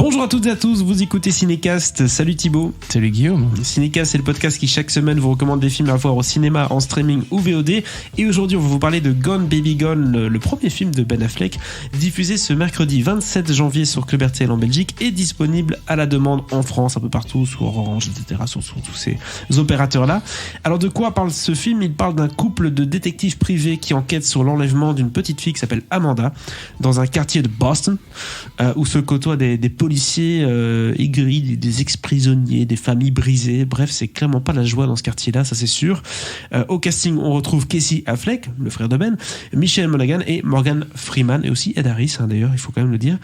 Bonjour à toutes et à tous, vous écoutez Cinécast. Salut Thibaut. Salut Guillaume. Cinécast, c'est le podcast qui chaque semaine vous recommande des films à voir au cinéma, en streaming ou VOD. Et aujourd'hui, on va vous parler de Gone Baby Gone, le premier film de Ben Affleck, diffusé ce mercredi 27 janvier sur Club RTL en Belgique et disponible à la demande en France, un peu partout, sur Orange, etc., sur tous ces opérateurs-là. Alors de quoi parle ce film ? Il parle d'un couple de détectives privés qui enquêtent sur l'enlèvement d'une petite fille qui s'appelle Amanda, dans un quartier de Boston, où se côtoient des policiers aigris, des ex-prisonniers, des familles brisées. Bref, c'est clairement pas la joie dans ce quartier-là, ça c'est sûr. Au casting, on retrouve Casey Affleck, le frère de Ben, Michelle Monaghan et Morgan Freeman, et aussi Ed Harris, d'ailleurs, il faut quand même le dire.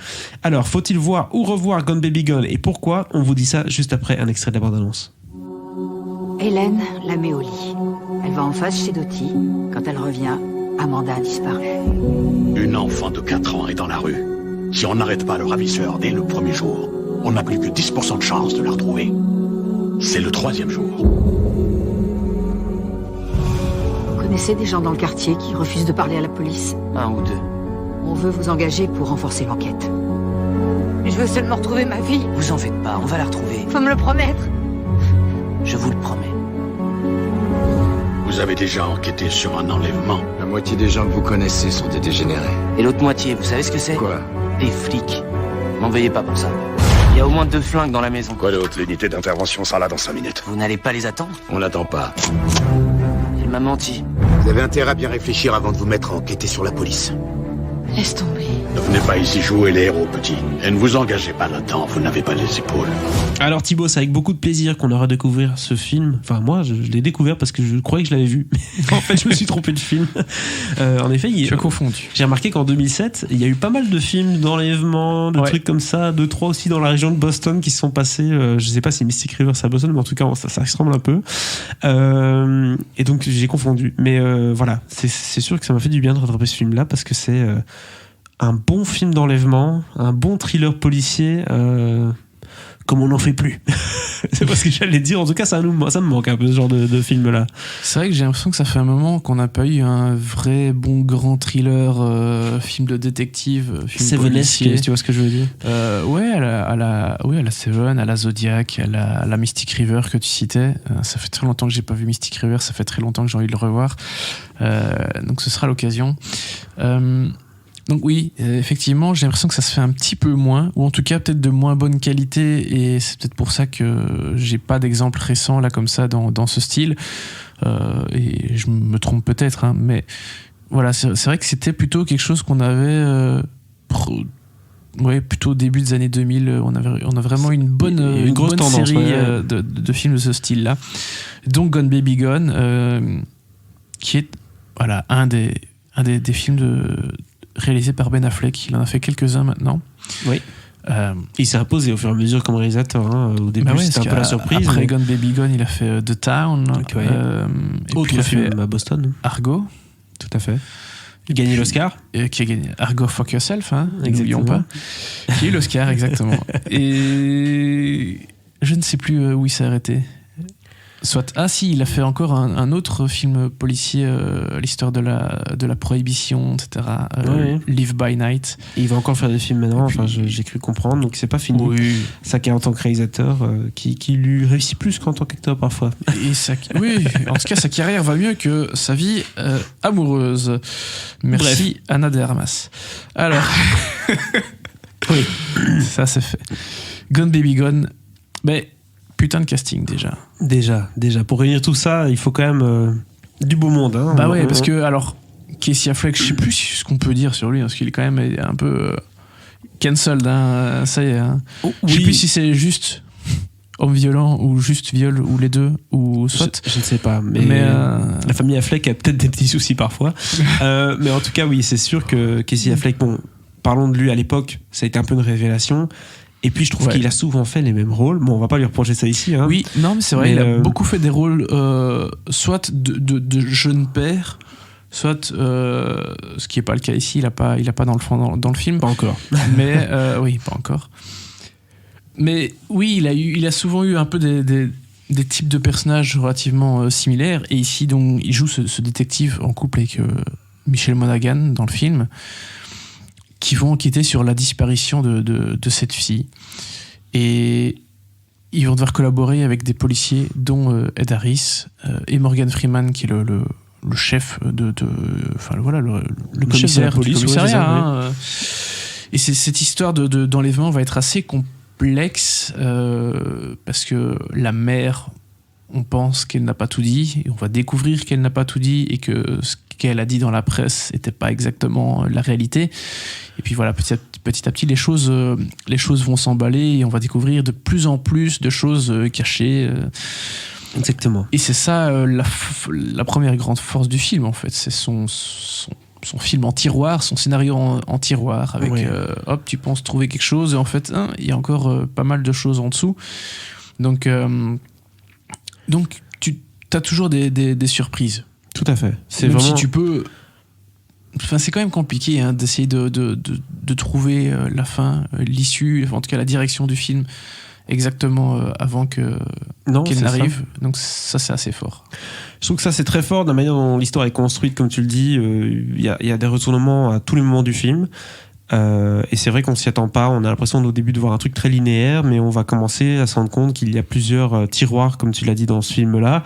Alors, faut-il voir ou revoir Gone Baby Gone, et pourquoi ? On vous dit ça juste après un extrait de la bande-annonce. Hélène la met au lit. Elle va en face chez Dottie. Quand elle revient, Amanda a disparu. Une enfant de 4 ans est dans la rue. Si on n'arrête pas le ravisseur dès le premier jour, on n'a plus que 10% de chance de la retrouver. C'est le 3e jour. Vous connaissez des gens dans le quartier qui refusent de parler à la police ? 1 ou 2. On veut vous engager pour renforcer l'enquête. Je veux seulement retrouver ma fille. Vous en faites pas, on va la retrouver. Faut me le promettre. Je vous le promets. Vous avez déjà enquêté sur un enlèvement. La moitié des gens que vous connaissez sont des dégénérés. Et l'autre moitié, vous savez ce que c'est ? Quoi ? Des flics. M'en veuillez pas pour ça. Il y a au moins 2 flingues dans la maison. Quoi d'autre ? L'unité d'intervention sera là dans 5 minutes. Vous n'allez pas les attendre ? On n'attend pas. Il m'a menti. Vous avez intérêt à bien réfléchir avant de vous mettre à enquêter sur la police. Laisse tomber. Ne venez pas ici jouer les héros, petit. Et ne vous engagez pas là-dedans, vous n'avez pas les épaules. Alors Thibaut, c'est avec beaucoup de plaisir qu'on aura découvert ce film. Enfin moi, je l'ai découvert parce que je croyais que je l'avais vu. En fait, je me suis trompé de film. En effet, Tu as confondu. J'ai remarqué qu'en 2007, il y a eu pas mal de films d'enlèvement, de trucs comme ça, 2-3 aussi dans la région de Boston qui se sont passés. Je sais pas si Mystic River c'est à Boston, mais en tout cas ça ressemble un peu. Et donc j'ai confondu. Mais voilà, c'est sûr que ça m'a fait du bien de rattraper ce film-là parce que c'est un bon film d'enlèvement, un bon thriller policier, comme on n'en fait plus. C'est pas ce que j'allais dire. En tout cas, ça me manque un peu ce genre de film-là. C'est vrai que j'ai l'impression que ça fait un moment qu'on n'a pas eu un vrai bon grand thriller, film de détective, film Seven-esque, policier. tu vois ce que je veux dire ? Ouais, à la Seven, à la Zodiac, à la Mystic River que tu citais. Ça fait très longtemps que j'ai pas vu Mystic River, ça fait très longtemps que j'ai envie de le revoir. Donc ce sera l'occasion. Donc oui, effectivement, j'ai l'impression que ça se fait un petit peu moins, ou en tout cas peut-être de moins bonne qualité, et c'est peut-être pour ça que j'ai pas d'exemple récent là comme ça dans ce style, et je me trompe peut-être, mais voilà, c'est vrai que c'était plutôt quelque chose qu'on avait plutôt au début des années 2000, on a vraiment une bonne tendance, série de films de ce style-là. Donc Gone Baby Gone, qui est voilà, un des films réalisé par Ben Affleck. Il en a fait quelques-uns maintenant. Oui. Il s'est imposé au fur et à mesure comme réalisateur. Au début, c'était un peu la surprise. Après Gone Baby Gone, il a fait The Town. Okay. Et autre film à Boston. Argo. Tout à fait. Gagné l'Oscar. Qui a gagné Argo Fuck Yourself, n'oublions pas. Qui a eu l'Oscar, exactement. Et je ne sais plus où il s'est arrêté. Si, il a fait encore un autre film policier, l'histoire de la prohibition, etc. Live by Night. Et il va encore faire des films maintenant, j'ai cru comprendre, donc c'est pas fini. Oui. Sa carrière en tant que réalisateur, qui lui réussit plus qu'en tant qu'acteur parfois. Oui, en tout cas, sa carrière va mieux que sa vie amoureuse. Merci. Bref. Anna de Armas. Alors, oui, ça c'est fait. Gone Baby Gone, mais putain de casting déjà. Pour réunir tout ça, il faut quand même du beau monde. Bah ouais, parce que alors Casey Affleck, je sais plus ce qu'on peut dire sur lui, parce qu'il est quand même un peu cancelled, ça y est. Je sais plus si c'est juste homme violent ou juste viol ou les deux ou soit. Je ne sais pas, mais la famille Affleck a peut-être des petits soucis parfois. Mais en tout cas, oui, c'est sûr que Casey Affleck, parlons de lui à l'époque, ça a été un peu une révélation. Et puis je trouve qu'il a souvent fait les mêmes rôles. Bon, on va pas lui reprocher ça ici. Oui, non, mais c'est vrai, il a beaucoup fait des rôles soit de jeune père, soit, ce qui n'est pas le cas ici, il a pas dans le fond dans le film. Pas encore. Mais oui, pas encore. Mais oui, il a souvent eu un peu des types de personnages relativement similaires. Et ici, donc, il joue ce détective en couple avec Michelle Monaghan dans le film, qui vont enquêter sur la disparition de cette fille. Et ils vont devoir collaborer avec des policiers, dont Ed Harris et Morgan Freeman, qui est le chef le commissaire du commissariat. Et cette histoire d'enlèvement va être assez complexe parce que la mère, on pense qu'elle n'a pas tout dit, et on va découvrir qu'elle n'a pas tout dit et que ce qu'elle a dit dans la presse n'était pas exactement la réalité. Et puis voilà, petit à petit, les choses vont s'emballer et on va découvrir de plus en plus de choses cachées. Exactement. Et c'est ça la première grande force du film, en fait. C'est son film en tiroir, son scénario en tiroir, avec hop, tu penses trouver quelque chose, et en fait, il y a encore pas mal de choses en dessous. Donc tu as toujours des surprises. Tout à fait. C'est Même vraiment... si tu peux... Enfin, c'est quand même compliqué d'essayer de trouver la fin, l'issue, en tout cas la direction du film, exactement avant qu'elle n'arrive. Donc ça, c'est assez fort. Je trouve que ça, c'est très fort de la manière dont l'histoire est construite, comme tu le dis. Il y a des retournements à tous les moments du film. Et c'est vrai qu'on s'y attend pas. On a l'impression au début de voir un truc très linéaire, mais on va commencer à se rendre compte qu'il y a plusieurs tiroirs, comme tu l'as dit dans ce film-là.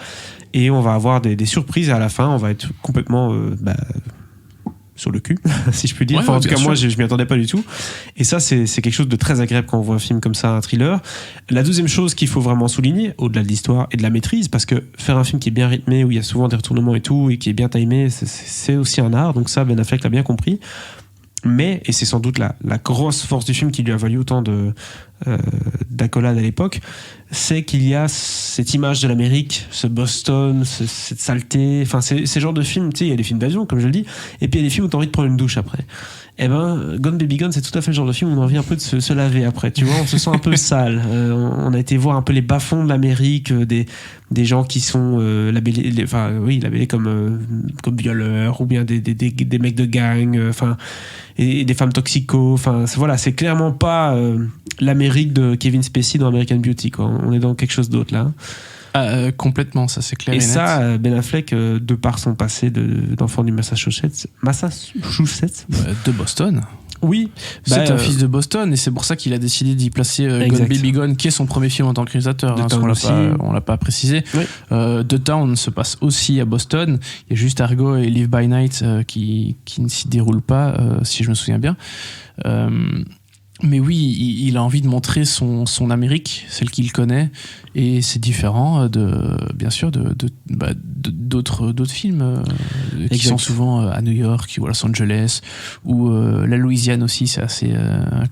Et on va avoir des surprises à la fin. On va être complètement... sur le cul, si je puis dire. En tout cas, moi, je m'y attendais pas du tout. Et ça, c'est quelque chose de très agréable quand on voit un film comme ça, un thriller. La deuxième chose qu'il faut vraiment souligner, au-delà de l'histoire et de la maîtrise, parce que faire un film qui est bien rythmé, où il y a souvent des retournements et tout, et qui est bien timé, c'est aussi un art. Donc ça, Ben Affleck l'a bien compris. Mais, et c'est sans doute la grosse force du film qui lui a valu autant d'accolades à l'époque, c'est qu'il y a cette image de l'Amérique, ce Boston, cette saleté, enfin c'est ce genre de films, tu sais, il y a des films d'avion comme je le dis, et puis il y a des films où t'as envie de prendre une douche après. Et Gone Baby Gone, c'est tout à fait le genre de film où on a envie un peu de se laver après, tu vois, on se sent un peu sale. On a été voir un peu les bas-fonds de l'Amérique, des gens qui sont labellés comme violeurs, ou bien des mecs de gang, et des femmes toxicos, voilà, c'est clairement pas l'Amérique de Kevin Spacey dans American Beauty, quoi. On est dans quelque chose d'autre là. Complètement, ça c'est clair. Et ça, Ben Affleck, de par son passé d'enfant du Massachusetts, de Boston. Oui, c'est un fils de Boston, et c'est pour ça qu'il a décidé d'y placer Gone Baby Gone, qui est son premier film en tant que réalisateur. On l'a pas précisé. Oui. The Town se passe aussi à Boston. Il y a juste Argo et Live by Night qui ne s'y déroulent pas, si je me souviens bien. Mais oui, il a envie de montrer son Amérique, celle qu'il connaît, et c'est différent bien sûr d'autres films qui sont souvent à New York ou à Los Angeles, ou la Louisiane aussi, c'est assez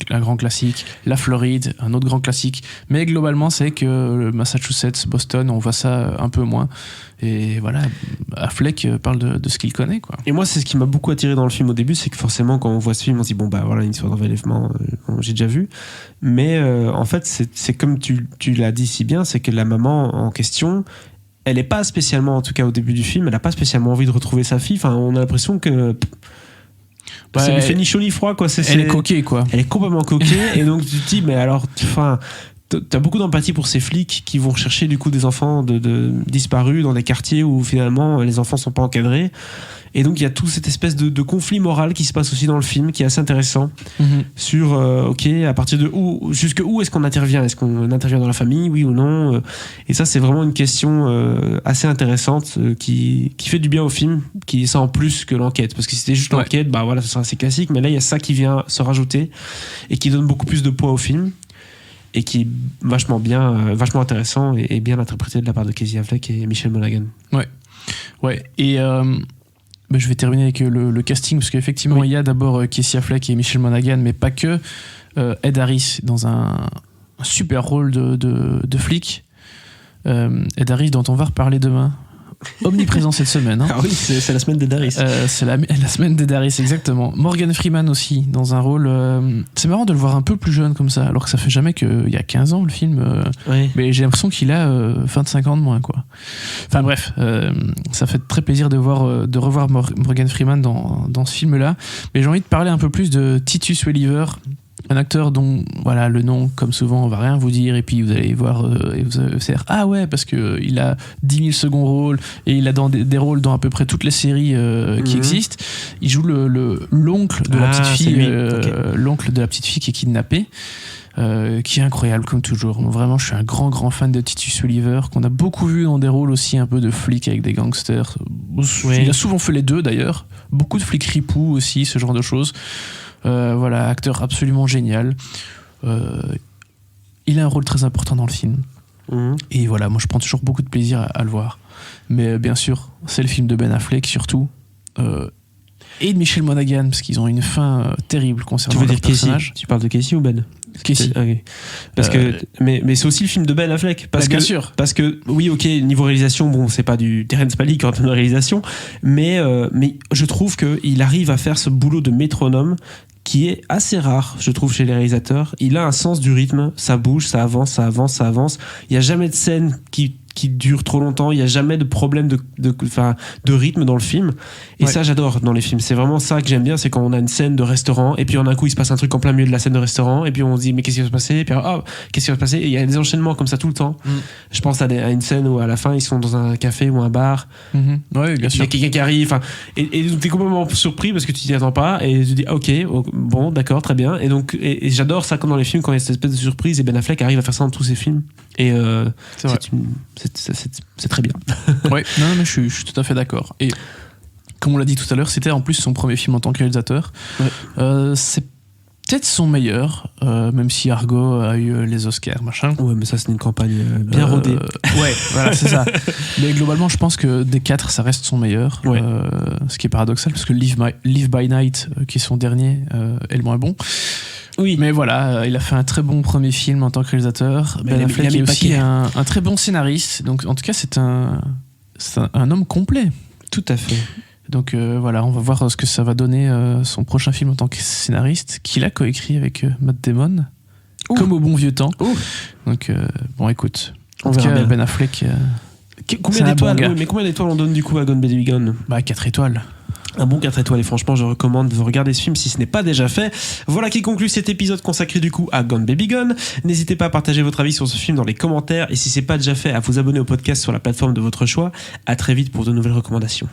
un grand classique, la Floride, un autre grand classique, mais globalement c'est que le Massachusetts, Boston, on voit ça un peu moins. Et voilà, Affleck parle de ce qu'il connaît, quoi. Et moi, c'est ce qui m'a beaucoup attiré dans le film au début, c'est que forcément, quand on voit ce film, on se dit, voilà, une histoire d'enlèvement, j'ai déjà vu. Mais en fait, c'est comme tu l'as dit si bien, c'est que la maman en question, elle n'est pas spécialement, en tout cas au début du film, elle n'a pas spécialement envie de retrouver sa fille. Enfin, on a l'impression que... ça lui fait ni chaud ni froid, quoi. Elle est coquée, quoi. Elle est complètement coquée, et donc tu te dis, mais alors, t'as beaucoup d'empathie pour ces flics qui vont chercher du coup des enfants disparus dans des quartiers où finalement les enfants sont pas encadrés, et donc il y a toute cette espèce de conflit moral qui se passe aussi dans le film, qui est assez intéressant. Sur à partir de où, jusque où est-ce qu'on intervient, est-ce qu'on intervient dans la famille, oui ou non, et ça c'est vraiment une question assez intéressante qui fait du bien au film, qui est ça en plus que l'enquête, parce que si c'était juste l'enquête, voilà, ce serait assez classique, mais là il y a ça qui vient se rajouter et qui donne beaucoup plus de poids au film, et qui est vachement intéressant et bien interprété de la part de Casey Affleck et Michelle Monaghan. Ouais. Et je vais terminer avec le casting, parce qu'effectivement, il y a d'abord Casey Affleck et Michelle Monaghan, mais pas que. Ed Harris dans un super rôle de flic. Ed Harris, dont on va reparler demain. Omniprésent cette semaine. Ah oui, c'est la semaine d'Ed Harris. C'est la semaine d'Ed Harris, exactement. Morgan Freeman aussi, dans un rôle... c'est marrant de le voir un peu plus jeune comme ça, alors que ça fait jamais qu'il y a 15 ans le film. Mais j'ai l'impression qu'il a 25 ans de moins, quoi. Enfin bref, ça fait très plaisir de revoir Morgan Freeman dans ce film-là. Mais j'ai envie de parler un peu plus de Titus Welliver, Un acteur dont voilà le nom, comme souvent, on va rien vous dire, et puis vous allez voir et vous allez faire ah ouais, parce que il a 10 000 seconds rôles et il a des rôles dans à peu près toutes les séries qui existent. Il joue l'oncle de la petite fille, l'oncle de la petite fille qui est kidnappée. Qui est incroyable comme toujours. Vraiment, je suis un grand fan de Titus Oliver, qu'on a beaucoup vu dans des rôles aussi un peu de flic avec des gangsters. Il a souvent fait les deux d'ailleurs. Beaucoup de flics ripoux aussi, ce genre de choses. Voilà, acteur absolument génial. Il a un rôle très important dans le film. Et voilà, moi je prends toujours beaucoup de plaisir à le voir. Mais bien sûr, c'est le film de Ben Affleck surtout. Et de Michelle Monaghan, parce qu'ils ont une fin terrible concernant leur personnage. Tu parles de Casey ou Ben? Casey. Okay. Parce que, mais c'est aussi le film de Ben Affleck. Bien sûr. Parce que, oui, ok, niveau réalisation, bon, c'est pas du Terrence Malick en termes de réalisation, mais je trouve qu'il arrive à faire ce boulot de métronome qui est assez rare, je trouve, chez les réalisateurs. Il a un sens du rythme, ça bouge, ça avance. Il n'y a jamais de scène qui dure trop longtemps, il n'y a jamais de problème de rythme dans le film. Et ça, j'adore dans les films. C'est vraiment ça que j'aime bien, c'est quand on a une scène de restaurant, et puis en un coup, il se passe un truc en plein milieu de la scène de restaurant, et puis on se dit, mais qu'est-ce qui va se passer? Et puis, qu'est-ce qui va se passer? Et il y a des enchaînements comme ça tout le temps. Je pense à une scène où à la fin, ils sont dans un café ou un bar. Ouais, bien sûr. Il y a quelqu'un qui arrive, et t'es complètement surpris parce que tu t'y attends pas, et tu dis, ok, bon, d'accord, très bien. Et donc, et j'adore ça comme dans les films, quand il y a cette espèce de surprise, et Ben Affleck arrive à faire ça dans tous ses films. Et c'est très bien. Ouais, non, mais je suis tout à fait d'accord. Et comme on l'a dit tout à l'heure, c'était en plus son premier film en tant que réalisateur. C'est peut-être son meilleur, même si Argo a eu les Oscars, machin. Ouais, mais ça, c'est une campagne bien rodée. Ouais, voilà, c'est ça. Mais globalement, je pense que des 4, ça reste son meilleur. Ouais. Ce qui est paradoxal, parce que Live by Night, qui est son dernier, est le moins bon. Oui, mais voilà, il a fait un très bon premier film en tant que réalisateur. Ben Affleck est aussi un très bon scénariste. Donc, en tout cas, c'est un homme complet. Tout à fait. Donc voilà, on va voir ce que ça va donner son prochain film en tant que scénariste, qu'il a coécrit avec Matt Damon, comme au bon vieux temps. Donc bon, écoute, en tout cas, bien. Ben Affleck. Combien d'étoiles mais combien d'étoiles on donne du coup à Gone Baby Gone? 4 étoiles. Un bon 4 étoiles, et franchement je recommande de regarder ce film si ce n'est pas déjà fait. Voilà qui conclut cet épisode consacré du coup à Gone Baby Gone. N'hésitez pas à partager votre avis sur ce film dans les commentaires, et si c'est pas déjà fait, à vous abonner au podcast sur la plateforme de votre choix. À très vite pour de nouvelles recommandations.